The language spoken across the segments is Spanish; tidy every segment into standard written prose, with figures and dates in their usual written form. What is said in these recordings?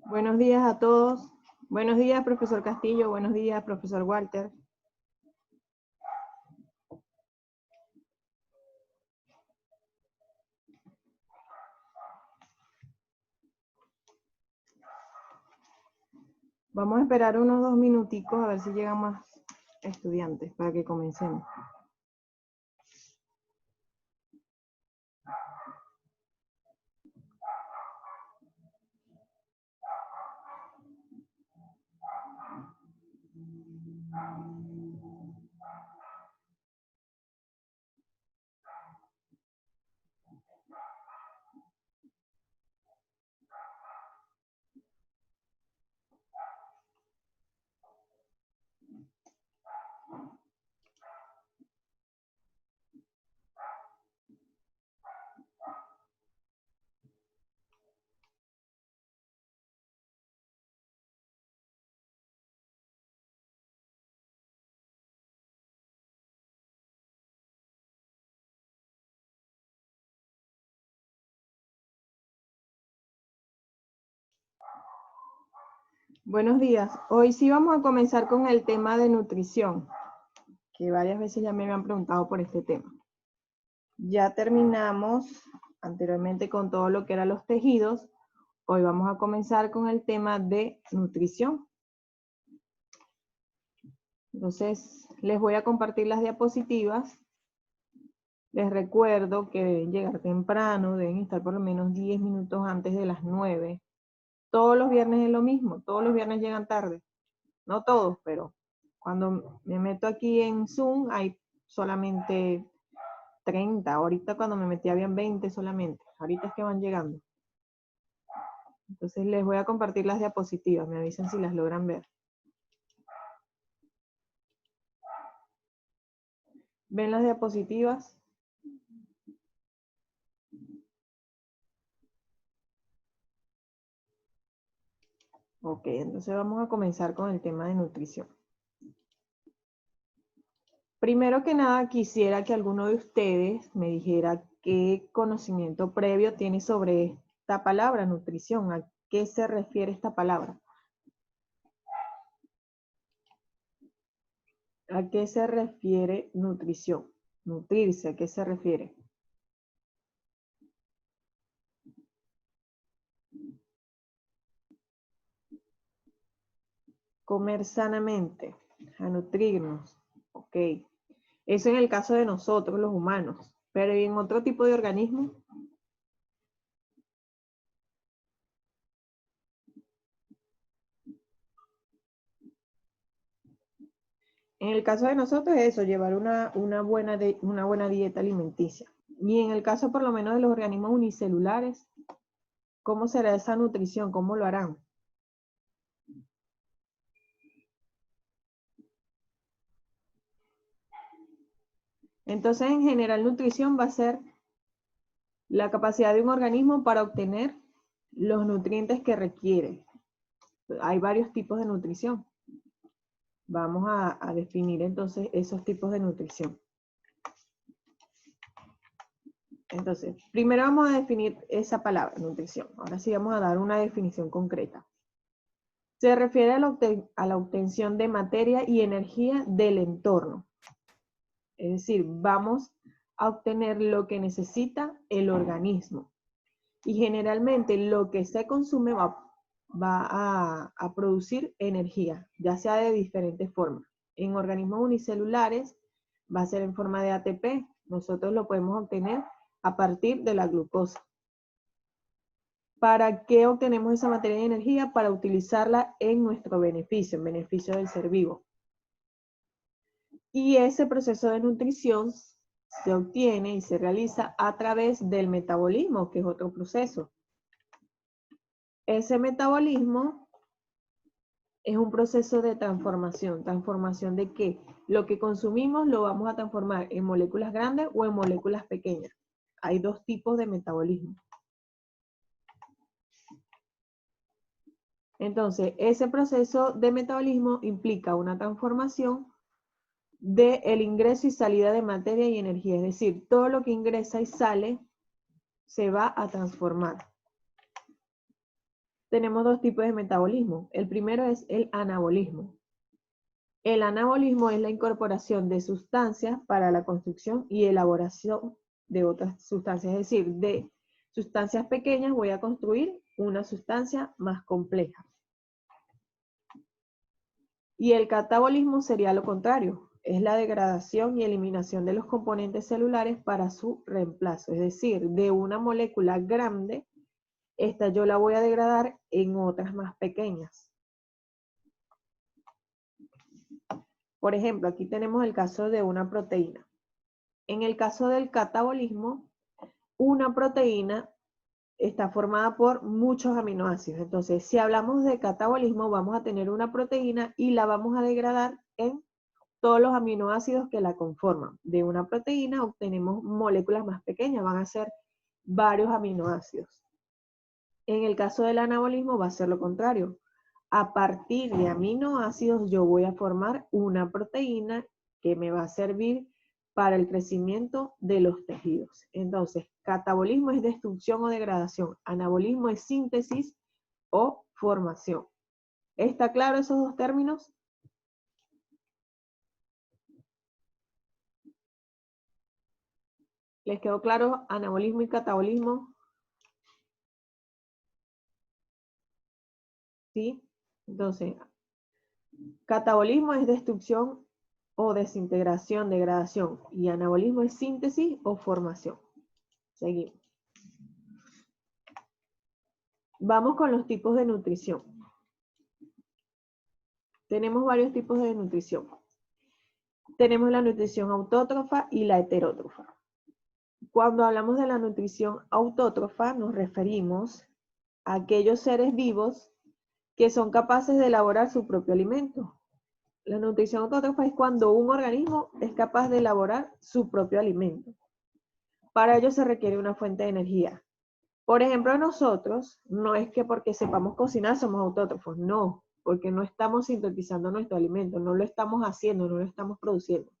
Buenos días a todos. Buenos días, profesor Castillo. Buenos días, profesor Walter. Vamos a esperar unos 2 minuticos a ver si llegan más estudiantes para que comencemos. Buenos días. Hoy sí vamos a comenzar con el tema de nutrición, que varias veces ya me habían preguntado por este tema. Ya terminamos anteriormente con todo lo que eran los tejidos. Hoy vamos a comenzar con el tema de nutrición. Entonces, les voy a compartir las diapositivas. Les recuerdo que deben llegar temprano, deben estar por lo menos 10 minutos antes de las 9. Todos los viernes es lo mismo, todos los viernes llegan tarde. No todos, pero cuando me meto aquí en Zoom hay solamente 30. Ahorita cuando me metí habían 20 solamente. Ahorita es que van llegando. Entonces les voy a compartir las diapositivas, me avisan si las logran ver. ¿Ven las diapositivas? Ok, entonces vamos a comenzar con el tema de nutrición. Primero que nada, quisiera que alguno de ustedes me dijera qué conocimiento previo tiene sobre esta palabra, nutrición. ¿A qué se refiere esta palabra? ¿A qué se refiere nutrición? Nutrirse, ¿a qué se refiere? Comer sanamente, a nutrirnos. Ok. Eso en el caso de nosotros, los humanos. Pero ¿y en otro tipo de organismos? En el caso de nosotros es eso, llevar una buena dieta alimenticia. Y en el caso por lo menos de los organismos unicelulares, ¿cómo será esa nutrición? ¿Cómo lo harán? Entonces, en general, nutrición va a ser la capacidad de un organismo para obtener los nutrientes que requiere. Hay varios tipos de nutrición. Vamos a definir entonces esos tipos de nutrición. Entonces, primero vamos a definir esa palabra, nutrición. Ahora sí vamos a dar una definición concreta. Se refiere a la obtención de materia y energía del entorno. Es decir, vamos a obtener lo que necesita el organismo. Y generalmente lo que se consume va a producir energía, ya sea de diferentes formas. En organismos unicelulares va a ser en forma de ATP. Nosotros lo podemos obtener a partir de la glucosa. ¿Para qué obtenemos esa materia de energía? Para utilizarla en nuestro beneficio, en beneficio del ser vivo. Y ese proceso de nutrición se obtiene y se realiza a través del metabolismo, que es otro proceso. Ese metabolismo es un proceso de transformación. ¿Transformación de qué? Lo que consumimos lo vamos a transformar en moléculas grandes o en moléculas pequeñas. Hay dos tipos de metabolismo. Entonces, ese proceso de metabolismo implica una transformación del ingreso y salida de materia y energía. Es decir, todo lo que ingresa y sale se va a transformar. tenemos dos tipos de metabolismo. El primero es el anabolismo. El anabolismo es la incorporación de sustancias para la construcción y elaboración de otras sustancias. Es decir, de sustancias pequeñas voy a construir una sustancia más compleja. Y el catabolismo sería lo contrario. Es la degradación y eliminación de los componentes celulares para su reemplazo. Es decir, de una molécula grande, esta yo la voy a degradar en otras más pequeñas. Por ejemplo, aquí tenemos el caso de una proteína. En el caso del catabolismo, una proteína está formada por muchos aminoácidos. Entonces, si hablamos de catabolismo, vamos a tener una proteína y la vamos a degradar en todos los aminoácidos que la conforman. De una proteína obtenemos moléculas más pequeñas, van a ser varios aminoácidos. En el caso del anabolismo va a ser lo contrario. A partir de aminoácidos yo voy a formar una proteína que me va a servir para el crecimiento de los tejidos. Entonces, catabolismo es destrucción o degradación. Anabolismo es síntesis o formación. ¿Está claro esos dos términos? ¿Les quedó claro anabolismo y catabolismo? ¿Sí? Entonces, catabolismo es destrucción o desintegración, degradación. Y anabolismo es síntesis o formación. Seguimos. Vamos con los tipos de nutrición. Tenemos varios tipos de nutrición. Tenemos la nutrición autótrofa y la heterótrofa. Cuando hablamos de la nutrición autótrofa, nos referimos a aquellos seres vivos que son capaces de elaborar su propio alimento. La nutrición autótrofa es cuando un organismo es capaz de elaborar su propio alimento. Para ello se requiere una fuente de energía. Por ejemplo, nosotros, no es que porque sepamos cocinar somos autótrofos, no, porque no estamos sintetizando nuestro alimento, no lo estamos haciendo, no lo estamos produciendo.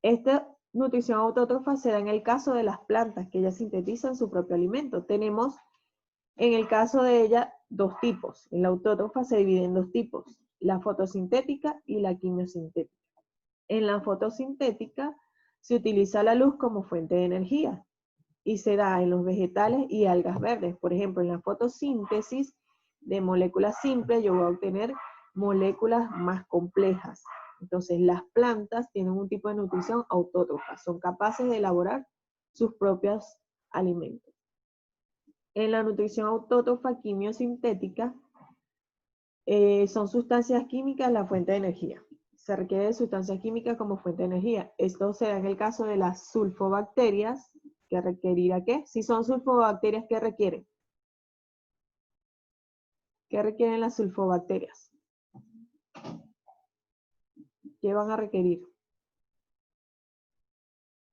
Esta nutrición autótrofa se da en el caso de las plantas, que ellas sintetizan su propio alimento. Tenemos, en el caso de ella, dos tipos. En la autótrofa se divide en dos tipos, la fotosintética y la quimiosintética. En la fotosintética se utiliza la luz como fuente de energía y se da en los vegetales y algas verdes. Por ejemplo, en la fotosíntesis de moléculas simples yo voy a obtener moléculas más complejas. Entonces, las plantas tienen un tipo de nutrición autótrofa, son capaces de elaborar sus propios alimentos. En la nutrición autótrofa quimiosintética, son sustancias químicas la fuente de energía. Se requiere de sustancias químicas como fuente de energía. Esto se da en el caso de las sulfobacterias, que requerirá ¿qué? Si son sulfobacterias, ¿qué requieren? ¿Qué requieren las sulfobacterias? ¿Qué van a requerir?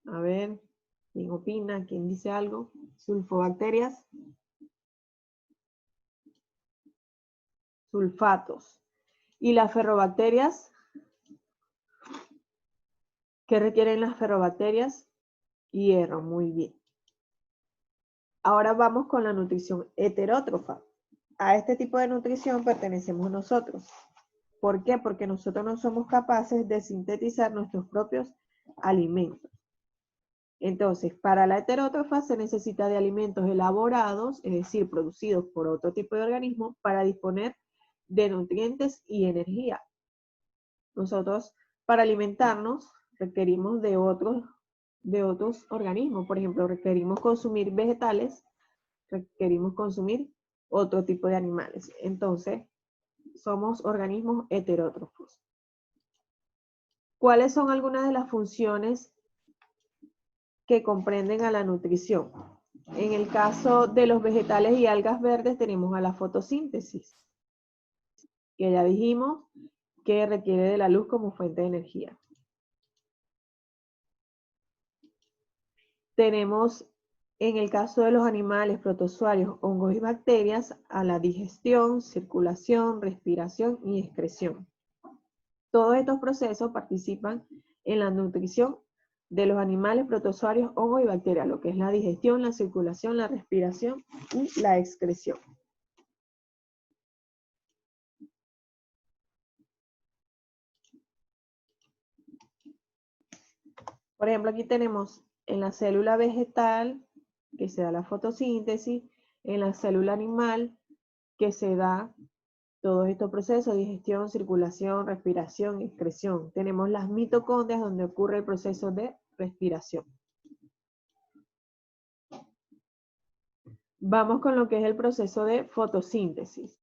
A ver, ¿quién opina? ¿Quién dice algo? Sulfobacterias. Sulfatos. ¿Y las ferrobacterias? ¿Qué requieren las ferrobacterias? Hierro, muy bien. Ahora vamos con la nutrición heterótrofa. A este tipo de nutrición pertenecemos nosotros. ¿Por qué? Porque nosotros no somos capaces de sintetizar nuestros propios alimentos. Entonces, para la heterótrofa se necesita de alimentos elaborados, es decir, producidos por otro tipo de organismo, para disponer de nutrientes y energía. Nosotros, para alimentarnos, requerimos de otros organismos. Por ejemplo, requerimos consumir vegetales, requerimos consumir otro tipo de animales. Entonces, somos organismos heterótrofos. ¿Cuáles son algunas de las funciones que comprenden a la nutrición? En el caso de los vegetales y algas verdes tenemos a la fotosíntesis, que ya dijimos que requiere de la luz como fuente de energía. Tenemos, en el caso de los animales, protozoarios, hongos y bacterias, a la digestión, circulación, respiración y excreción. Todos estos procesos participan en la nutrición de los animales, protozoarios, hongos y bacterias, lo que es la digestión, la circulación, la respiración y la excreción. Por ejemplo, aquí tenemos en la célula vegetal, que se da la fotosíntesis, en la célula animal, que se da todos estos procesos: digestión, circulación, respiración, excreción. Tenemos las mitocondrias, donde ocurre el proceso de respiración. Vamos con lo que es el proceso de fotosíntesis.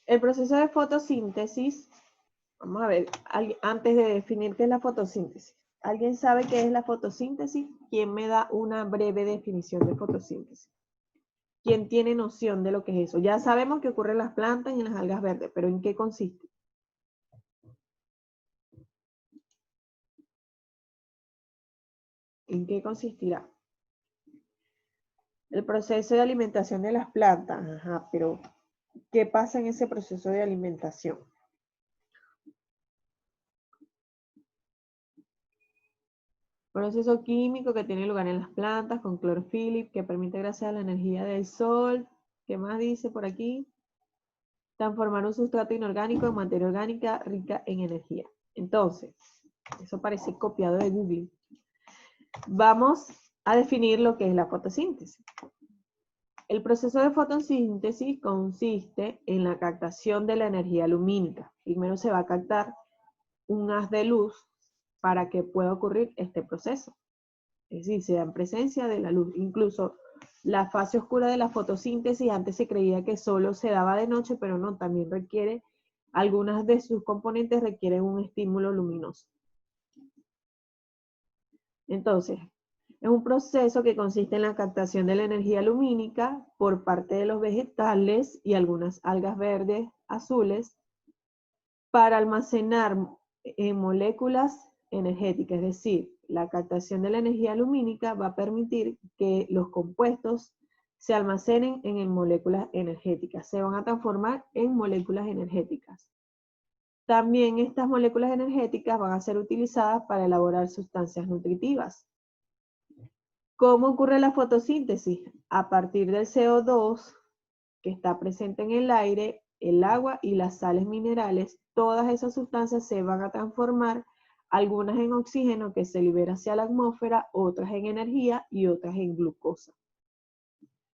El proceso de fotosíntesis, vamos a ver, antes de definir qué es la fotosíntesis. ¿Alguien sabe qué es la fotosíntesis? ¿Quién me da una breve definición de fotosíntesis? ¿Quién tiene noción de lo que es eso? Ya sabemos que ocurre en las plantas y en las algas verdes, pero ¿en qué consiste? ¿En qué consistirá? El proceso de alimentación de las plantas. Ajá, pero ¿qué pasa en ese proceso de alimentación? Proceso químico que tiene lugar en las plantas con clorofila, que permite, gracias a la energía del sol, ¿qué más dice por aquí? Transformar un sustrato inorgánico en materia orgánica rica en energía. Entonces, eso parece copiado de Google. Vamos a definir lo que es la fotosíntesis. El proceso de fotosíntesis consiste en la captación de la energía lumínica. Primero se va a captar un haz de luz para que pueda ocurrir este proceso. Es decir, se da en presencia de la luz. Incluso la fase oscura de la fotosíntesis, antes se creía que solo se daba de noche, pero no, también requiere, algunas de sus componentes requieren un estímulo luminoso. Entonces, es un proceso que consiste en la captación de la energía lumínica por parte de los vegetales y algunas algas verdes, azules, para almacenar moléculas energéticas. Es decir, la captación de la energía lumínica va a permitir que los compuestos se almacenen en moléculas energéticas, se van a transformar en moléculas energéticas. También estas moléculas energéticas van a ser utilizadas para elaborar sustancias nutritivas. ¿Cómo ocurre la fotosíntesis? A partir del CO2 que está presente en el aire, el agua y las sales minerales, todas esas sustancias se van a transformar, algunas en oxígeno que se libera hacia la atmósfera, otras en energía y otras en glucosa.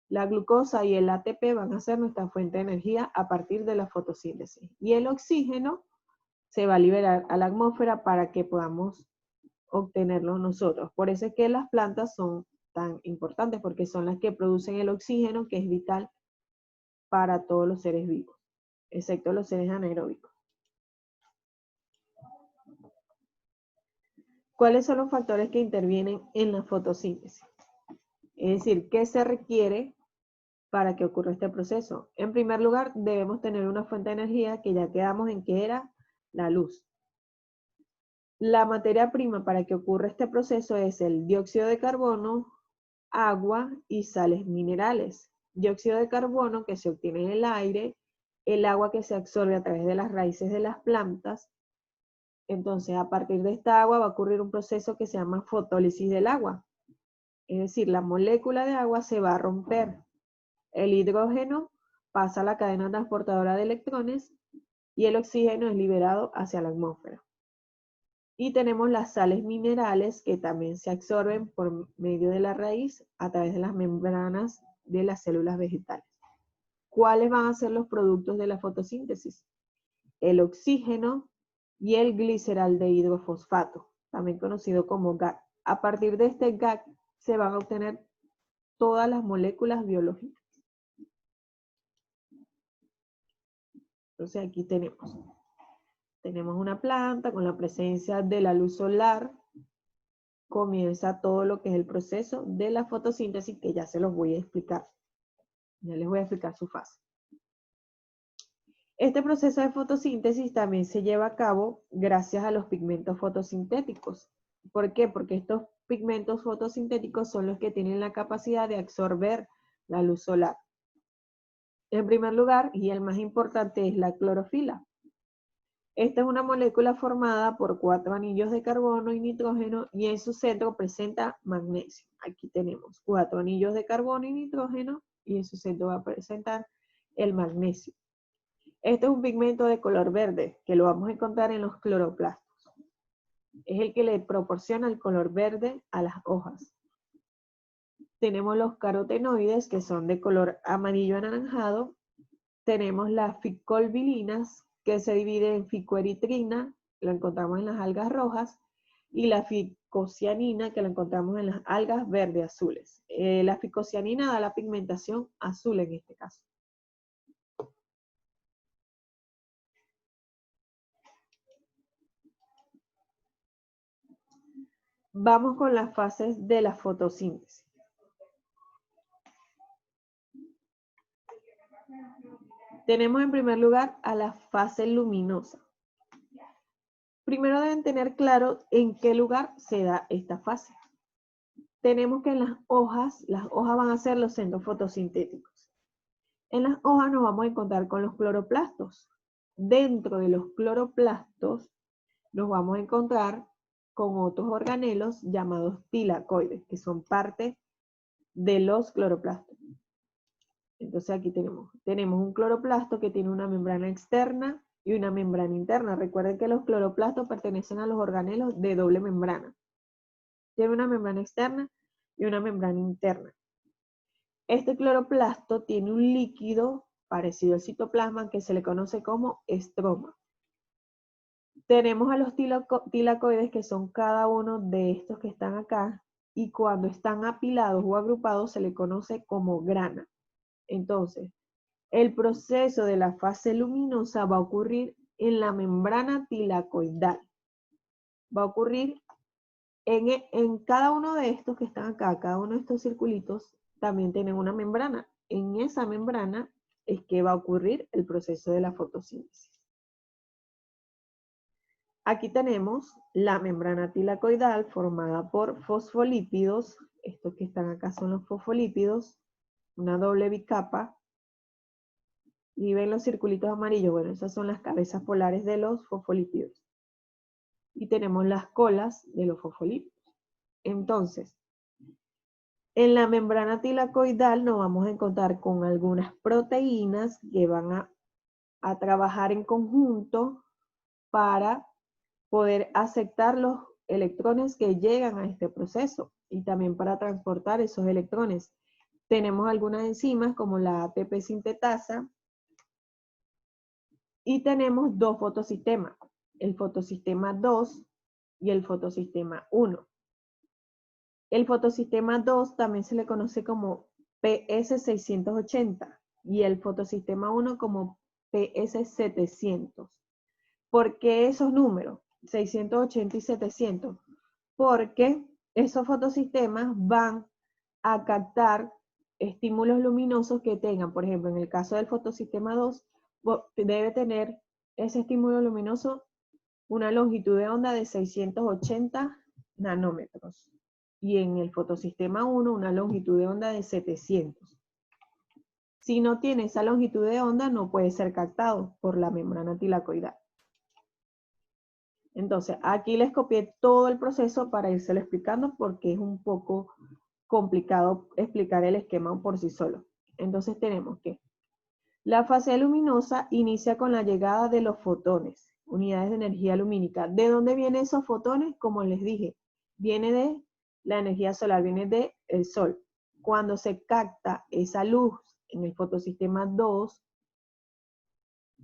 La glucosa y el ATP van a ser nuestra fuente de energía a partir de la fotosíntesis. Y el oxígeno se va a liberar a la atmósfera para que podamos obtenerlo nosotros. Por eso es que las plantas son tan importantes, porque son las que producen el oxígeno, que es vital para todos los seres vivos, excepto los seres anaeróbicos. ¿Cuáles son los factores que intervienen en la fotosíntesis? Es decir, ¿qué se requiere para que ocurra este proceso? En primer lugar, debemos tener una fuente de energía, que ya quedamos en que era la luz. La materia prima para que ocurra este proceso es el dióxido de carbono, agua y sales minerales. Dióxido de carbono que se obtiene en el aire, el agua que se absorbe a través de las raíces de las plantas. Entonces, a partir de esta agua va a ocurrir un proceso que se llama fotólisis del agua. Es decir, la molécula de agua se va a romper. El hidrógeno pasa a la cadena transportadora de electrones y el oxígeno es liberado hacia la atmósfera. Y tenemos las sales minerales que también se absorben por medio de la raíz a través de las membranas de las células vegetales. ¿Cuáles van a ser los productos de la fotosíntesis? El oxígeno y el gliceraldehído fosfato, también conocido como GAC. A partir de este GAC se van a obtener todas las moléculas biológicas. Entonces aquí tenemos una planta con la presencia de la luz solar. Comienza todo lo que es el proceso de la fotosíntesis, que ya se los voy a explicar. Ya les voy a explicar su fase. Este proceso de fotosíntesis también se lleva a cabo gracias a los pigmentos fotosintéticos. ¿Por qué? Porque estos pigmentos fotosintéticos son los que tienen la capacidad de absorber la luz solar. En primer lugar, y el más importante, es la clorofila. Esta es una molécula formada por 4 anillos de carbono y nitrógeno y en su centro presenta magnesio. Aquí tenemos 4 anillos de carbono y nitrógeno y en su centro va a presentar el magnesio. Este es un pigmento de color verde que lo vamos a encontrar en los cloroplastos. Es el que le proporciona el color verde a las hojas. Tenemos los carotenoides, que son de color amarillo anaranjado. Tenemos las ficolbilinas, que se divide en ficoeritrina, la encontramos en las algas rojas, y la ficocianina, que la encontramos en las algas verde azules. La ficocianina da la pigmentación azul en este caso. Vamos con las fases de la fotosíntesis. Tenemos en primer lugar a la fase luminosa. Primero deben tener claro en qué lugar se da esta fase. Tenemos que en las hojas van a ser los centros fotosintéticos. En las hojas nos vamos a encontrar con los cloroplastos. Dentro de los cloroplastos nos vamos a encontrar con otros organelos llamados tilacoides, que son parte de los cloroplastos. Entonces aquí tenemos un cloroplasto que tiene una membrana externa y una membrana interna. Recuerden que los cloroplastos pertenecen a los organelos de doble membrana. Tiene una membrana externa y una membrana interna. Este cloroplasto tiene un líquido parecido al citoplasma que se le conoce como estroma. Tenemos a los tilacoides, que son cada uno de estos que están acá, y cuando están apilados o agrupados se le conoce como grana. Entonces, el proceso de la fase luminosa va a ocurrir en la membrana tilacoidal. Va a ocurrir en cada uno de estos que están acá, cada uno de estos circulitos, también tienen una membrana. En esa membrana es que va a ocurrir el proceso de la fotosíntesis. Aquí tenemos la membrana tilacoidal formada por fosfolípidos. Estos que están acá son los fosfolípidos, una doble bicapa. Y ven los circulitos amarillos, bueno, esas son las cabezas polares de los fosfolípidos. Y tenemos las colas de los fosfolípidos. Entonces, en la membrana tilacoidal nos vamos a encontrar con algunas proteínas que van a trabajar en conjunto para poder aceptar los electrones que llegan a este proceso y también para transportar esos electrones. Tenemos algunas enzimas como la ATP sintetasa y tenemos dos fotosistemas, el fotosistema 2 y el fotosistema 1. El fotosistema 2 también se le conoce como PS680 y el fotosistema 1 como PS700. ¿Por qué esos números? 680 y 700. Porque esos fotosistemas van a captar estímulos luminosos que tengan. Por ejemplo, en el caso del fotosistema 2, debe tener ese estímulo luminoso una longitud de onda de 680 nanómetros. Y en el fotosistema 1, una longitud de onda de 700. Si no tiene esa longitud de onda, no puede ser captado por la membrana tilacoidal. Entonces, aquí les copié todo el proceso para írselo explicando porque es un poco complicado explicar el esquema por sí solo. Entonces tenemos que la fase luminosa inicia con la llegada de los fotones, unidades de energía lumínica. ¿De dónde vienen esos fotones? Como les dije, viene de la energía solar, viene del sol. Cuando se capta esa luz en el fotosistema 2,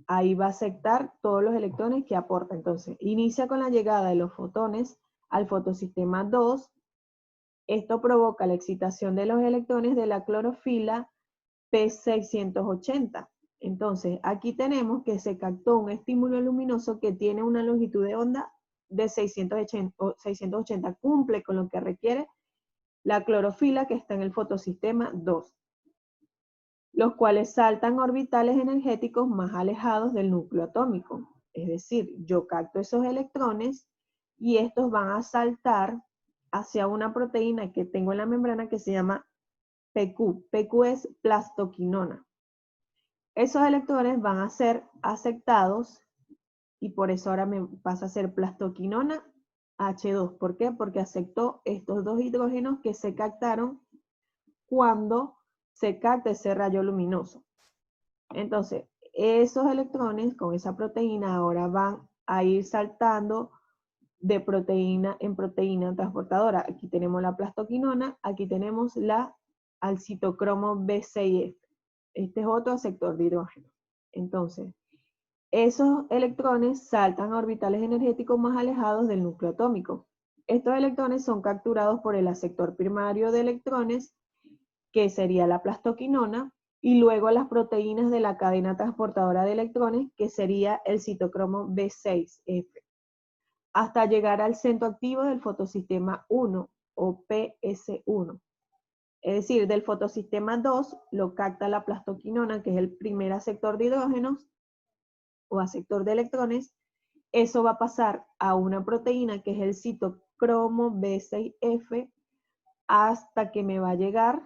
ahí va a aceptar todos los electrones que aporta. Entonces, inicia con la llegada de los fotones al fotosistema 2. Esto provoca la excitación de los electrones de la clorofila P680. Entonces, aquí tenemos que se captó un estímulo luminoso que tiene una longitud de onda de 680. Cumple con lo que requiere la clorofila que está en el fotosistema 2. Los cuales saltan orbitales energéticos más alejados del núcleo atómico. Es decir, yo capto esos electrones y estos van a saltar hacia una proteína que tengo en la membrana que se llama PQ. PQ es plastoquinona. Esos electrones van a ser aceptados y por eso ahora me pasa a ser plastoquinona H2. ¿Por qué? Porque aceptó estos dos hidrógenos que se captaron cuando se capta ese rayo luminoso. Entonces, esos electrones con esa proteína ahora van a ir saltando de proteína en proteína transportadora. Aquí tenemos la plastoquinona, aquí tenemos al citocromo B6F. Este es otro sector de hidrógeno. Entonces, esos electrones saltan a orbitales energéticos más alejados del núcleo atómico. Estos electrones son capturados por el aceptor primario de electrones, que sería la plastoquinona, y luego las proteínas de la cadena transportadora de electrones, que sería el citocromo B6F, hasta llegar al centro activo del fotosistema 1 o PS1. Es decir, del fotosistema 2 lo capta la plastoquinona, que es el primer aceptor de hidrógenos o aceptor de electrones. Eso va a pasar a una proteína que es el citocromo B6F hasta que me va a llegar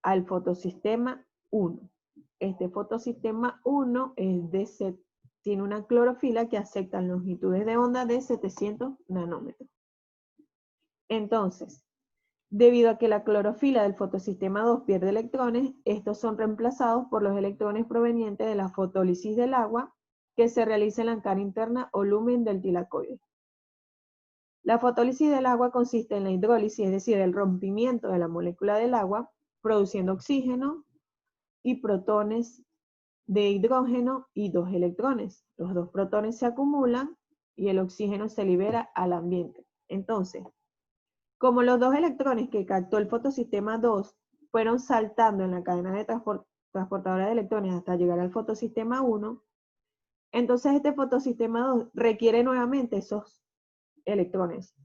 al fotosistema 1. Este fotosistema 1 tiene una clorofila que acepta longitudes de onda de 700 nanómetros. Entonces, debido a que la clorofila del fotosistema 2 pierde electrones, estos son reemplazados por los electrones provenientes de la fotólisis del agua que se realiza en la cara interna o lumen del tilacoide. La fotólisis del agua consiste en la hidrólisis, es decir, el rompimiento de la molécula del agua, produciendo oxígeno y protones de hidrógeno y 2 electrones. Los 2 protones se acumulan y el oxígeno se libera al ambiente. Entonces, como los 2 electrones que captó el fotosistema 2 fueron saltando en la cadena de transportadora de electrones hasta llegar al fotosistema 1, entonces este fotosistema 2 requiere nuevamente esos electrones.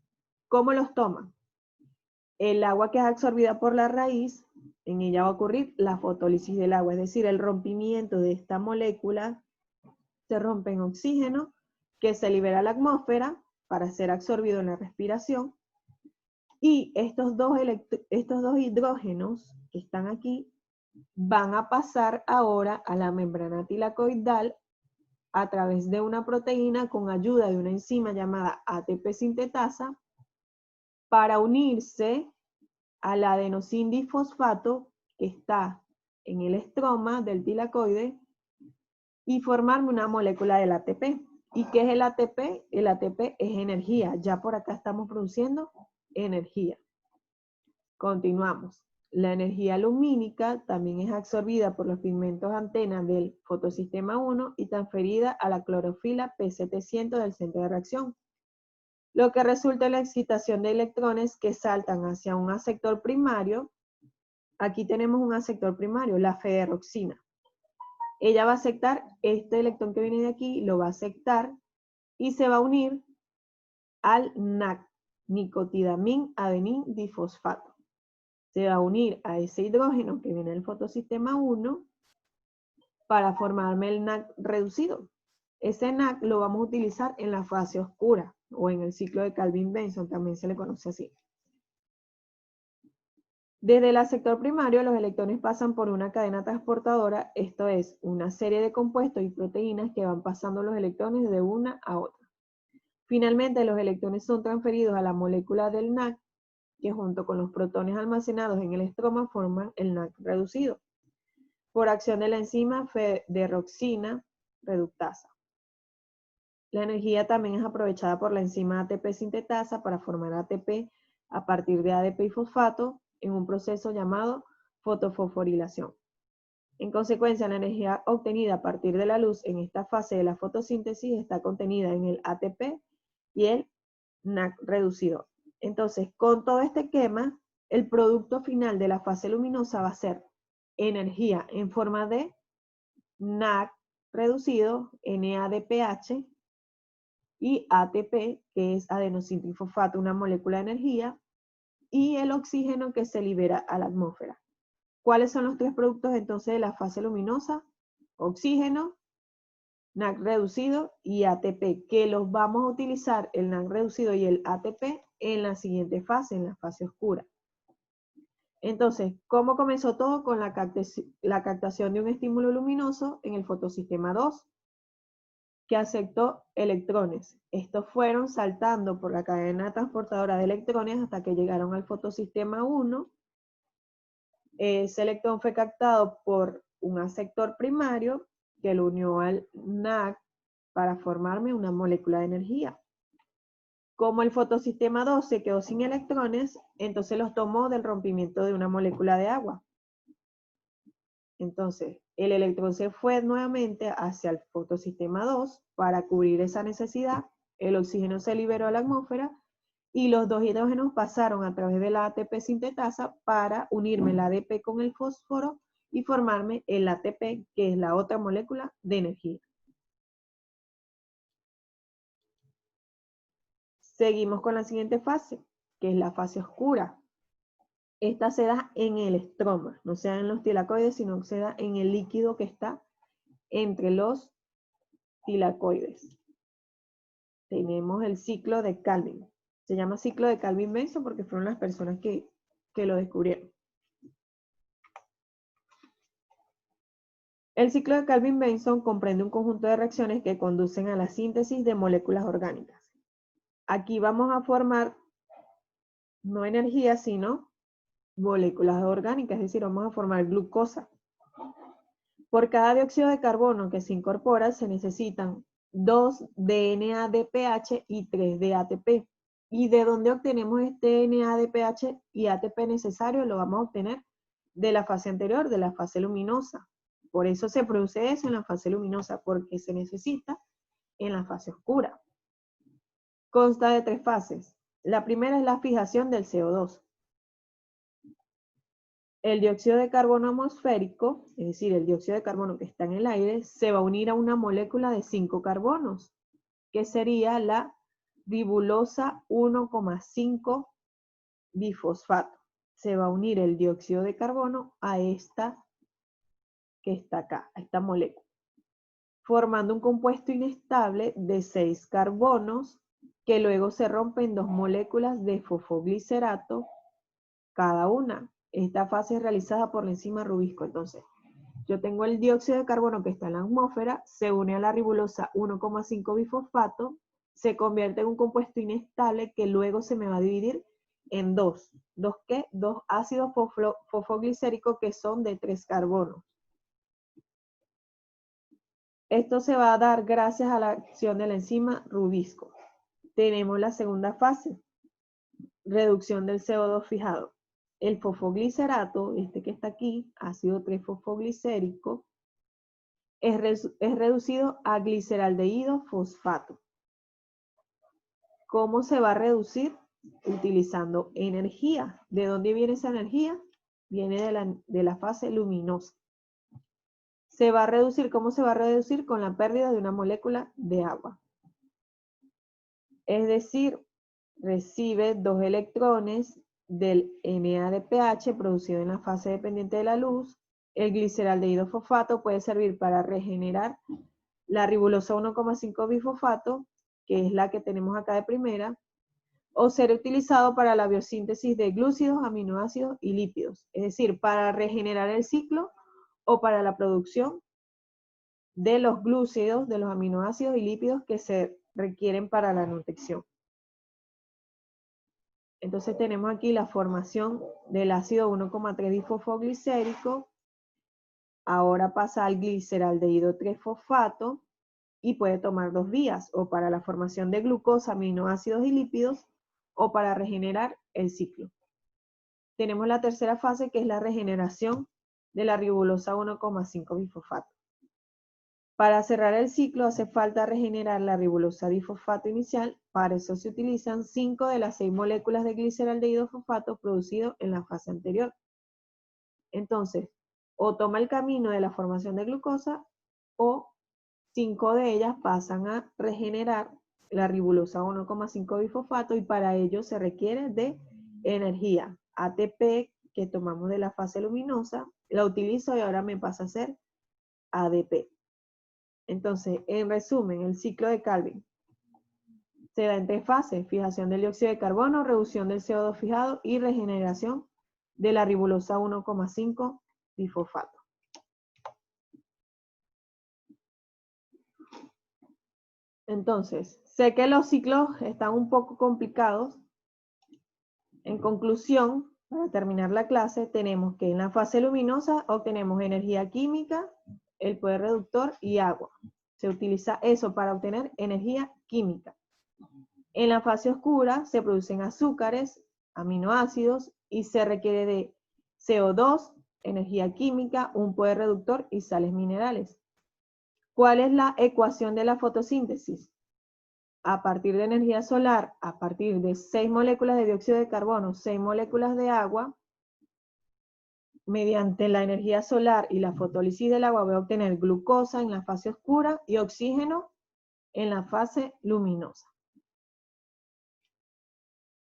¿Cómo los toma? El agua que es absorbida por la raíz, en ella va a ocurrir la fotólisis del agua, es decir, el rompimiento de esta molécula, se rompe en oxígeno, que se libera a la atmósfera para ser absorbido en la respiración, y estos dos hidrógenos que están aquí van a pasar ahora a la membrana tilacoidal a través de una proteína con ayuda de una enzima llamada ATP sintetasa para unirse al adenosín difosfato que está en el estroma del tilacoide y formarme una molécula del ATP. ¿Y qué es el ATP? El ATP es energía. Ya por acá estamos produciendo energía. Continuamos. La energía lumínica también es absorbida por los pigmentos antena del fotosistema 1 y transferida a la clorofila P700 del centro de reacción, lo que resulta en la excitación de electrones que saltan hacia un aceptor primario. Aquí tenemos un aceptor primario, la ferroxina. Ella va a aceptar este electrón que viene de aquí, lo va a aceptar y se va a unir al NAC, nicotilamina adenín difosfato. Se va a unir a ese hidrógeno que viene del fotosistema 1 para formarme el NAC reducido. Ese NAC lo vamos a utilizar en la fase oscura o en el ciclo de Calvin-Benson, también se le conoce así. Desde el aceptor primario, los electrones pasan por una cadena transportadora, esto es, una serie de compuestos y proteínas que van pasando los electrones de una a otra. Finalmente, los electrones son transferidos a la molécula del NAC, que junto con los protones almacenados en el estroma forman el NAC reducido, por acción de la enzima ferroxina reductasa. La energía también es aprovechada por la enzima ATP sintetasa para formar ATP a partir de ADP y fosfato en un proceso llamado fotofosforilación. En consecuencia, la energía obtenida a partir de la luz en esta fase de la fotosíntesis está contenida en el ATP y el NAC reducido. Entonces, con todo este esquema, el producto final de la fase luminosa va a ser energía en forma de NAC reducido, NADPH, y ATP, que es adenosín trifosfato, una molécula de energía, y el oxígeno que se libera a la atmósfera. ¿Cuáles son los 3 productos entonces de la fase luminosa? Oxígeno, NAC reducido y ATP, que los vamos a utilizar, el NAC reducido y el ATP, en la siguiente fase, en la fase oscura. Entonces, ¿cómo comenzó todo? Con la captación de un estímulo luminoso en el fotosistema 2, que aceptó electrones. Estos fueron saltando por la cadena transportadora de electrones hasta que llegaron al fotosistema 1, Ese electrón fue captado por un aceptor primario que lo unió al NAC para formarme una molécula de energía. Como el fotosistema 2 se quedó sin electrones, entonces los tomó del rompimiento de una molécula de agua. Entonces, el electrón se fue nuevamente hacia el fotosistema 2 para cubrir esa necesidad. El oxígeno se liberó a la atmósfera y los dos hidrógenos pasaron a través de la ATP sintetasa para unirme el ADP con el fósforo y formarme el ATP, que es la otra molécula de energía. Seguimos con la siguiente fase, que es la fase oscura. Esta se da en el estroma, no se da en los tilacoides, sino que se da en el líquido que está entre los tilacoides. Tenemos el ciclo de Calvin. Se llama ciclo de Calvin-Benson porque fueron las personas que lo descubrieron. El ciclo de Calvin-Benson comprende un conjunto de reacciones que conducen a la síntesis de moléculas orgánicas. Aquí vamos a formar no energía, sino moléculas orgánicas, es decir, vamos a formar glucosa. Por cada dióxido de carbono que se incorpora, se necesitan 2 de NADPH y 3 de ATP. ¿Y de dónde obtenemos este NADPH y ATP necesario? Lo vamos a obtener de la fase anterior, de la fase luminosa. Por eso se produce eso en la fase luminosa, porque se necesita en la fase oscura. Consta de 3 fases. La primera es la fijación del CO2. El dióxido de carbono atmosférico, es decir, el dióxido de carbono que está en el aire, se va a unir a una molécula de 5 carbonos, que sería la ribulosa 1,5 bifosfato. Se va a unir el dióxido de carbono a esta que está acá, a esta molécula, formando un compuesto inestable de 6 carbonos que luego se rompe en 2 moléculas de fosfoglicerato cada una. Esta fase es realizada por la enzima Rubisco. Entonces, yo tengo el dióxido de carbono que está en la atmósfera, se une a la ribulosa 1,5 bifosfato, se convierte en un compuesto inestable que luego se me va a dividir en dos. ¿Dos qué? Dos ácidos fosfoglicéricos que son de 3 carbonos. Esto se va a dar gracias a la acción de la enzima Rubisco. Tenemos la segunda fase, reducción del CO2 fijado. El fosfoglicerato, este que está aquí, ácido 3-fosfoglicérico, es reducido a gliceraldehído fosfato. ¿Cómo se va a reducir? Utilizando energía. ¿De dónde viene esa energía? Viene de la fase luminosa. Se va a reducir, ¿cómo se va a reducir? Con la pérdida de una molécula de agua. Es decir, recibe 2 electrones del NADPH producido en la fase dependiente de la luz. El gliceraldehído fosfato puede servir para regenerar la ribulosa 1,5 bifosfato, que es la que tenemos acá de primera, o ser utilizado para la biosíntesis de glúcidos, aminoácidos y lípidos, es decir, para regenerar el ciclo o para la producción de los glúcidos, de los aminoácidos y lípidos que se requieren para la nutrición. Entonces tenemos aquí la formación del ácido 1,3 difosfoglicérico, ahora pasa al gliceraldehído 3-fosfato y puede tomar 2 vías, o para la formación de glucosa, aminoácidos y lípidos, o para regenerar el ciclo. Tenemos la tercera fase, que es la regeneración de la ribulosa 1,5 bifosfato. Para cerrar el ciclo hace falta regenerar la ribulosa difosfato inicial. Para eso se utilizan 5 de las 6 moléculas de gliceraldehído fosfato producidos en la fase anterior. Entonces, o toma el camino de la formación de glucosa, o 5 de ellas pasan a regenerar la ribulosa 1,5 bifosfato, y para ello se requiere de energía. ATP, que tomamos de la fase luminosa, la utilizo y ahora me pasa a ser ADP. Entonces, en resumen, el ciclo de Calvin se da en 3 fases: fijación del dióxido de carbono, reducción del CO2 fijado y regeneración de la ribulosa 1,5 bifosfato. Entonces, sé que los ciclos están un poco complicados. En conclusión, Para terminar la clase, tenemos que en la fase luminosa obtenemos energía química, el poder reductor y agua. Se utiliza eso para obtener energía química. En la fase oscura se producen azúcares, aminoácidos y se requiere de CO2, energía química, un poder reductor y sales minerales. ¿Cuál es la ecuación de la fotosíntesis? A partir de energía solar, a partir de 6 moléculas de dióxido de carbono, 6 moléculas de agua, mediante la energía solar y la fotólisis del agua voy a obtener glucosa en la fase oscura y oxígeno en la fase luminosa.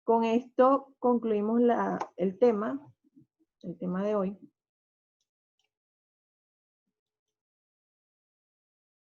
Con esto concluimos el tema de hoy.